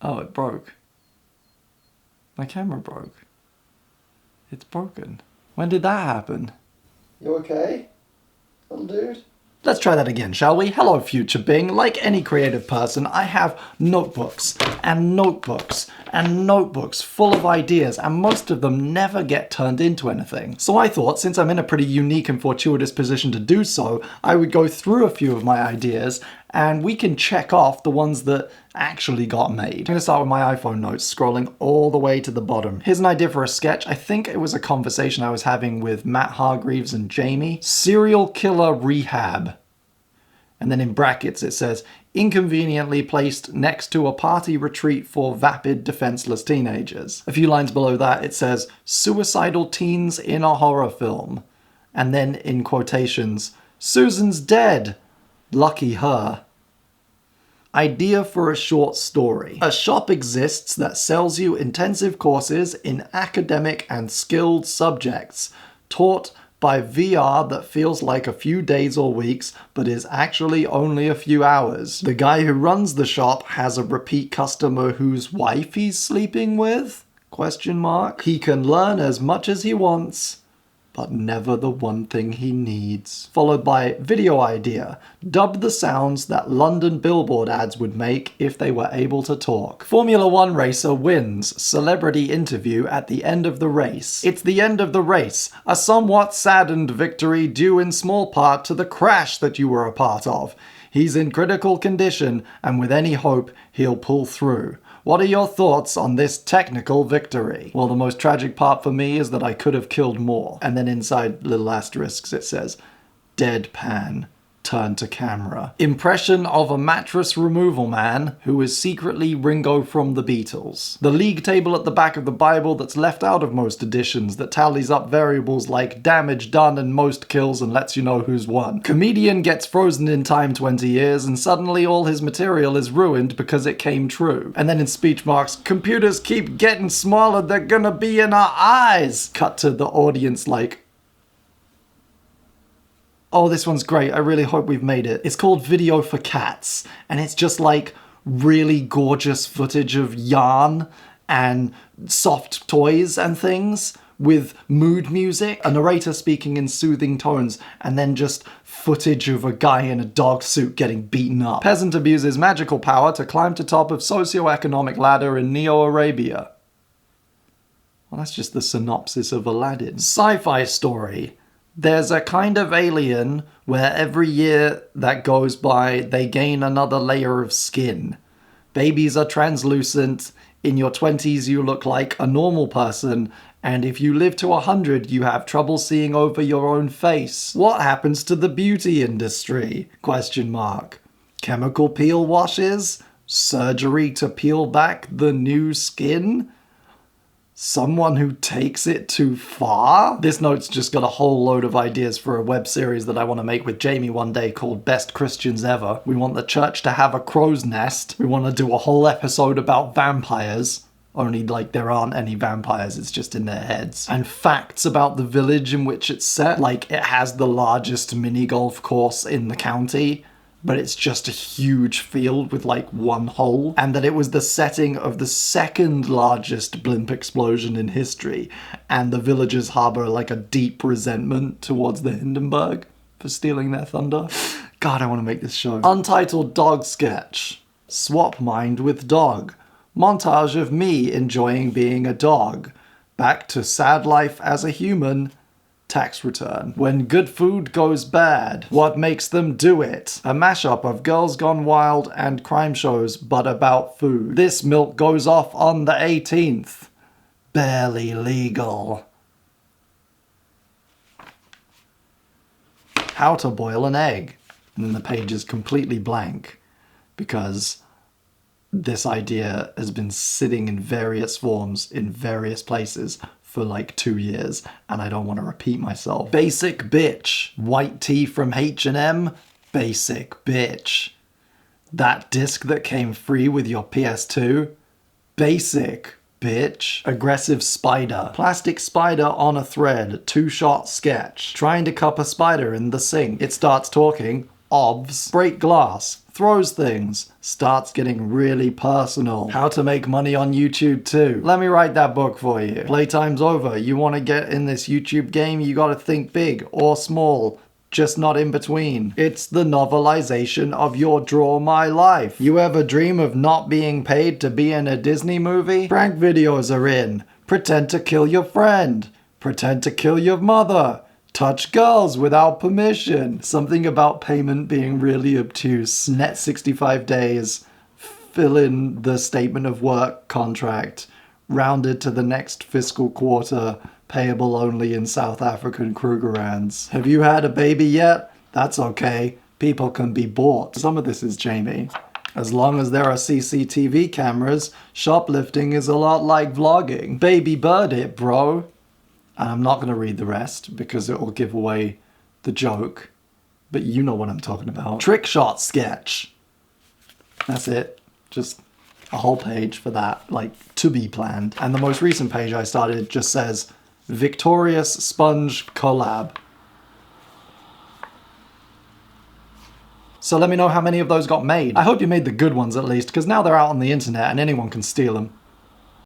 Oh, it broke. My camera broke. It's broken. When did that happen? You okay, little dude? Let's try that again, shall we? Hello, future Bing. Like any creative person, I have notebooks and notebooks and notebooks full of ideas, and most of them never get turned into anything. So I thought, since I'm in a pretty unique and fortuitous position to do so, I would go through a few of my ideas and we can check off the ones that actually got made. I'm going to start with my iPhone notes, scrolling all the way to the bottom. Here's an idea for a sketch. I think it was a conversation I was having with Matt Hargreaves and Jamie. Serial killer rehab. And then in brackets it says, inconveniently placed next to a party retreat for vapid, defenseless teenagers. A few lines below that it says, suicidal teens in a horror film. And then in quotations, Susan's dead. Lucky her. Idea for a short story. A shop exists that sells you intensive courses in academic and skilled subjects, taught by VR that feels like a few days or weeks, but is actually only a few hours. The guy who runs the shop has a repeat customer whose wife he's sleeping with? Question mark. He can learn as much as he wants, but never the one thing he needs. Followed by video idea. Dub the sounds that London billboard ads would make if they were able to talk. Formula One racer wins. Celebrity interview at the end of the race. It's the end of the race. A somewhat saddened victory due in small part to the crash that you were a part of. He's in critical condition, and with any hope, he'll pull through. What are your thoughts on this technical victory? Well, the most tragic part for me is that I could have killed more. And then inside little asterisks it says, deadpan, turn to camera. Impression of a mattress removal man who is secretly Ringo from the Beatles. The league table at the back of the Bible that's left out of most editions that tallies up variables like damage done and most kills and lets you know who's won. Comedian gets frozen in time 20 years and suddenly all his material is ruined because it came true. And then in speech marks, computers keep getting smaller, they're gonna be in our eyes. Cut to the audience like, oh, this one's great. I really hope we've made it. It's called Video for Cats, and it's just like really gorgeous footage of yarn and soft toys and things with mood music, a narrator speaking in soothing tones, and then just footage of a guy in a dog suit getting beaten up. Peasant abuses magical power to climb to top of socioeconomic ladder in Neo-Arabia. Well, that's just the synopsis of Aladdin. Sci-fi story. There's a kind of alien where every year that goes by, they gain another layer of skin. Babies are translucent. In your 20s, you look like a normal person. And if you live to 100, you have trouble seeing over your own face. What happens to the beauty industry? Question mark. Chemical peel washes? Surgery to peel back the new skin? Someone who takes it too far? This note's just got a whole load of ideas for a web series that I want to make with Jamie one day called Best Christians Ever. We want the church to have a crow's nest. We want to do a whole episode about vampires. Only, like, there aren't any vampires, it's just in their heads. And facts about the village in which it's set. Like, it has the largest mini golf course in the county, but it's just a huge field with like one hole, and that it was the setting of the second largest blimp explosion in history, and the villagers harbor like a deep resentment towards the Hindenburg for stealing their thunder. God, I want to make this show. Untitled dog sketch. Swap mind with dog. Montage of me enjoying being a dog. Back to sad life as a human. Tax return. When good food goes bad, what makes them do it? A mashup of Girls Gone Wild and crime shows, but about food. This milk goes off on the 18th. Barely legal. How to boil an egg. And then the page is completely blank because this idea has been sitting in various forms in various places for like 2 years, and I don't want to repeat myself. Basic bitch. White tee from H&M. Basic bitch. That disc that came free with your PS2. Basic bitch. Aggressive spider. Plastic spider on a thread. 2-shot sketch. Trying to cup a spider in the sink. It starts talking. Obvs. Break glass. throws things, starts getting really personal. How to make money on YouTube too. Let me write that book for you. Playtime's over. You want to get in this YouTube game, you gotta think big or small. Just not in between. It's the novelization of your Draw My Life. You ever dream of not being paid to be in a Disney movie? Prank videos are in. Pretend to kill your friend. Pretend to kill your mother. Touch girls without permission. Something about payment being really obtuse. Net 65 days. Fill in the statement of work contract. Rounded to the next fiscal quarter. Payable only in South African Krugerrands. Have you had a baby yet? That's okay. People can be bought. Some of this is Jamie. As long as there are CCTV cameras, shoplifting is a lot like vlogging. Baby bird it, bro. And I'm not going to read the rest because it will give away the joke. But you know what I'm talking about. Trick shot sketch. That's it. Just a whole page for that, like, to be planned. And the most recent page I started just says, Victorious Sponge Collab. So let me know how many of those got made. I hope you made the good ones at least, because now they're out on the internet and anyone can steal them.